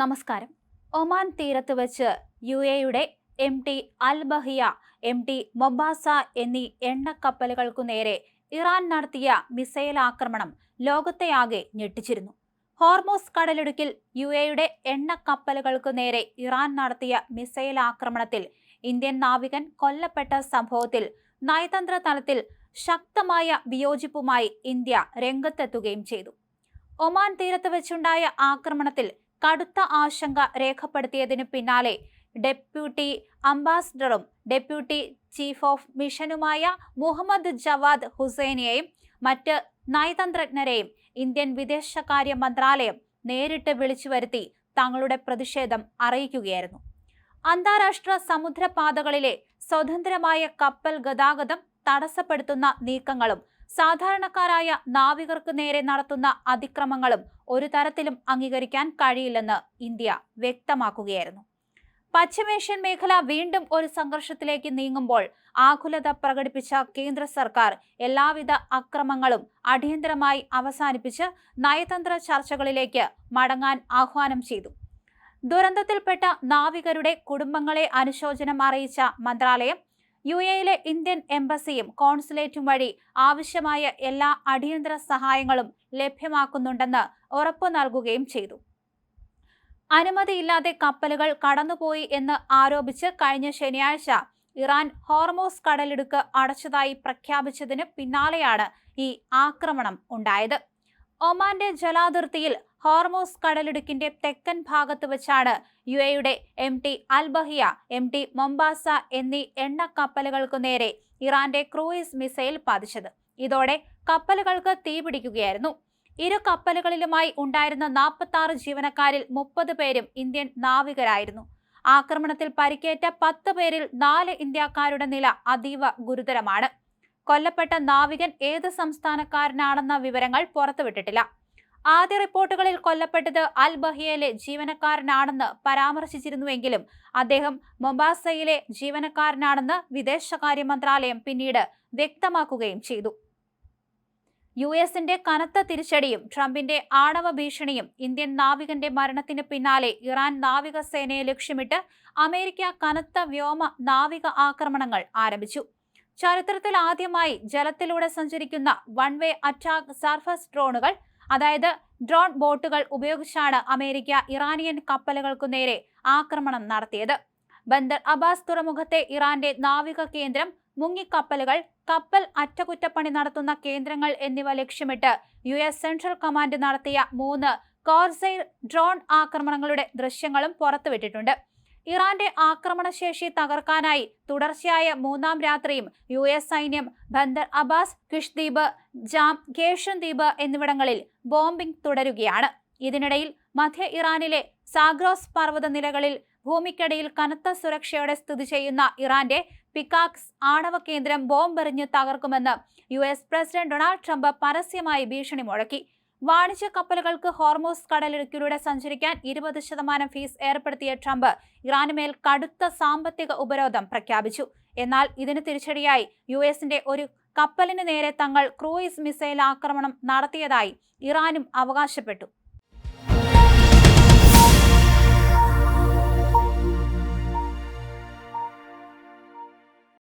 നമസ്കാരം. ഒമാൻ തീരത്ത് വെച്ച് UAE-യുടെ MT അൽ ബഹിയ, MT മൊംബാസ എന്നീ എണ്ണക്കപ്പലുകൾക്കു നേരെ ഇറാൻ നടത്തിയ മിസൈൽ ആക്രമണം ലോകത്തെയാകെ ഞെട്ടിച്ചിരുന്നു. ഹോർമൂസ് കടലിടുക്കിൽ UAE-യുടെ എണ്ണക്കപ്പലുകൾക്കു നേരെ ഇറാൻ നടത്തിയ മിസൈൽ ആക്രമണത്തിൽ ഇന്ത്യൻ നാവികൻ കൊല്ലപ്പെട്ട സംഭവത്തിൽ നയതന്ത്ര തലത്തിൽ ശക്തമായ വിയോജിപ്പുമായി ഇന്ത്യ രംഗത്തെത്തുകയും ചെയ്തു. ഒമാൻ തീരത്ത് വെച്ചുണ്ടായ ആക്രമണത്തിൽ കടുത്ത ആശങ്ക രേഖപ്പെടുത്തിയതിനു പിന്നാലെ ഡെപ്യൂട്ടി അംബാസഡറും ഡെപ്യൂട്ടി ചീഫ് ഓഫ് മിഷനുമായ മുഹമ്മദ് ജവാദ് ഹുസൈനെയും മറ്റ് നയതന്ത്രജ്ഞരെയും ഇന്ത്യൻ വിദേശകാര്യ മന്ത്രാലയം നേരിട്ട് വിളിച്ചു വരുത്തി തങ്ങളുടെ പ്രതിഷേധം അറിയിക്കുകയായിരുന്നു. അന്താരാഷ്ട്ര സമുദ്രപാതകളിലെ സ്വതന്ത്രമായ കപ്പൽ ഗതാഗതം തടസ്സപ്പെടുത്തുന്ന നീക്കങ്ങളും സാധാരണക്കാരായ നാവികർക്ക് നേരെ നടത്തുന്ന അതിക്രമങ്ങളും ഒരു തരത്തിലും അംഗീകരിക്കാൻ കഴിയില്ലെന്ന് ഇന്ത്യ വ്യക്തമാക്കുകയായിരുന്നു. പശ്ചിമേഷ്യൻ മേഖല വീണ്ടും ഒരു സംഘർഷത്തിലേക്ക് നീങ്ങുമ്പോൾ ആകുലത പ്രകടിപ്പിച്ച കേന്ദ്ര സർക്കാർ എല്ലാവിധ അക്രമങ്ങളും അടിയന്തരമായി അവസാനിപ്പിച്ച് നയതന്ത്ര ചർച്ചകളിലേക്ക് മടങ്ങാൻ ആഹ്വാനം ചെയ്തു. ദുരന്തത്തിൽപ്പെട്ട നാവികരുടെ കുടുംബങ്ങളെ അനുശോചനം അറിയിച്ച മന്ത്രാലയം UAE-യിലെ ഇന്ത്യൻ എംബസിയും കോൺസുലേറ്റും വഴി ആവശ്യമായ എല്ലാ അടിയന്തര സഹായങ്ങളും ലഭ്യമാക്കുന്നുണ്ടെന്ന് ഉറപ്പു നൽകുകയും ചെയ്തു. അനുമതിയില്ലാതെ കപ്പലുകൾ കടന്നുപോയി എന്ന് ആരോപിച്ച് കഴിഞ്ഞ ശനിയാഴ്ച ഇറാൻ ഹോർമൂസ് കടലിടുക്ക് അടച്ചതായി പ്രഖ്യാപിച്ചതിന് പിന്നാലെയാണ് ഈ ആക്രമണം ഉണ്ടായത്. ഒമാന്റെ ജലാതിർത്തിയിൽ ഹോർമൂസ് കടലിടുക്കിന്റെ തെക്കൻ ഭാഗത്ത് വെച്ചാണ് UAE-യുടെ MT അൽ ബഹിയ, MT മൊംബാസ എന്നീ എണ്ണക്കപ്പലുകൾക്കു നേരെ ഇറാന്റെ ക്രൂയിസ് മിസൈൽ പതിച്ചത്. ഇതോടെ കപ്പലുകൾക്ക് തീപിടിക്കുകയായിരുന്നു. ഇരു കപ്പലുകളിലുമായി ഉണ്ടായിരുന്ന 46 ജീവനക്കാരിൽ 30 പേരും ഇന്ത്യൻ നാവികരായിരുന്നു. ആക്രമണത്തിൽ പരിക്കേറ്റ 10 പേരിൽ 4 ഇന്ത്യക്കാരുടെ നില അതീവ ഗുരുതരമാണ്. കൊല്ലപ്പെട്ട നാവികൻ ഏത് സംസ്ഥാനക്കാരനാണെന്ന വിവരങ്ങൾ പുറത്തുവിട്ടിട്ടില്ല. ആദ്യ റിപ്പോർട്ടുകളിൽ കൊല്ലപ്പെട്ടത് അൽ ബഹിയയിലെ ജീവനക്കാരനാണെന്ന് പരാമർശിച്ചിരുന്നുവെങ്കിലും അദ്ദേഹം മൊംബാസയിലെ ജീവനക്കാരനാണെന്ന് വിദേശകാര്യ മന്ത്രാലയം പിന്നീട് വ്യക്തമാക്കുകയും ചെയ്തു. US-ന്റെ കനത്ത തിരിച്ചടിയും ട്രംപിന്റെ ആണവ ഭീഷണിയും ഇന്ത്യൻ നാവികന്റെ മരണത്തിന് പിന്നാലെ ഇറാൻ നാവികസേനയെ ലക്ഷ്യമിട്ട് അമേരിക്ക കനത്ത വ്യോമ നാവിക ആക്രമണങ്ങൾ ആരംഭിച്ചു. ചരിത്രത്തിൽ ആദ്യമായി ജലത്തിലൂടെ സഞ്ചരിക്കുന്ന വൺ വേ അറ്റാക്ക് സർഫസ് ഡ്രോണുകൾ, അതായത് ഡ്രോൺ ബോട്ടുകൾ ഉപയോഗിച്ചാണ് അമേരിക്ക ഇറാനിയൻ കപ്പലുകൾക്കു നേരെ ആക്രമണം നടത്തിയത്. ബന്ദർ അബ്ബാസ് തുറമുഖത്തെ ഇറാന്റെ നാവിക കേന്ദ്രം, മുങ്ങിക്കപ്പലുകൾ, കപ്പൽ അറ്റകുറ്റപ്പണി നടത്തുന്ന കേന്ദ്രങ്ങൾ എന്നിവ ലക്ഷ്യമിട്ട് US സെൻട്രൽ കമാൻഡ് നടത്തിയ 3 കോർസെയർ ഡ്രോൺ ആക്രമണങ്ങളുടെ ദൃശ്യങ്ങളും പുറത്തുവിട്ടിട്ടുണ്ട്. ഇറാന്റെ ആക്രമണശേഷി തകർക്കാനായി തുടർച്ചയായ 3ാം രാത്രിയും US സൈന്യം ബന്ദർ അബ്ബാസ്, കിഷ് ദ്വീപ്, ജാം, ഗേഷൻ ദ്വീപ് എന്നിവിടങ്ങളിൽ ബോംബിംഗ് തുടരുകയാണ്. ഇതിനിടയിൽ മധ്യ ഇറാനിലെ സാഗ്രോസ് പർവ്വതനിരകളിൽ ഭൂമിക്കടിയിൽ കനത്ത സുരക്ഷയോടെ സ്ഥിതി ചെയ്യുന്ന ഇറാന്റെ പിക്കാക്സ് ആണവ കേന്ദ്രം ബോംബെറിഞ്ഞ് തകർക്കുമെന്ന് US പ്രസിഡന്റ് ഡൊണാൾഡ് ട്രംപ് പരസ്യമായി ഭീഷണി മുഴക്കി. വാണിജ്യ കപ്പലുകൾക്ക് ഹോർമൂസ് കടലിടുക്കിലൂടെ സഞ്ചരിക്കാൻ 20% ഫീസ് ഏർപ്പെടുത്തിയ ട്രംപ് ഇറാനുമേൽ കടുത്ത സാമ്പത്തിക ഉപരോധം പ്രഖ്യാപിച്ചു. എന്നാൽ ഇതിന് തിരിച്ചടിയായി US-ന്റെ ഒരു കപ്പലിന് നേരെ തങ്ങൾ ക്രൂയിസ് മിസൈൽ ആക്രമണം നടത്തിയതായി ഇറാനും അവകാശപ്പെട്ടു.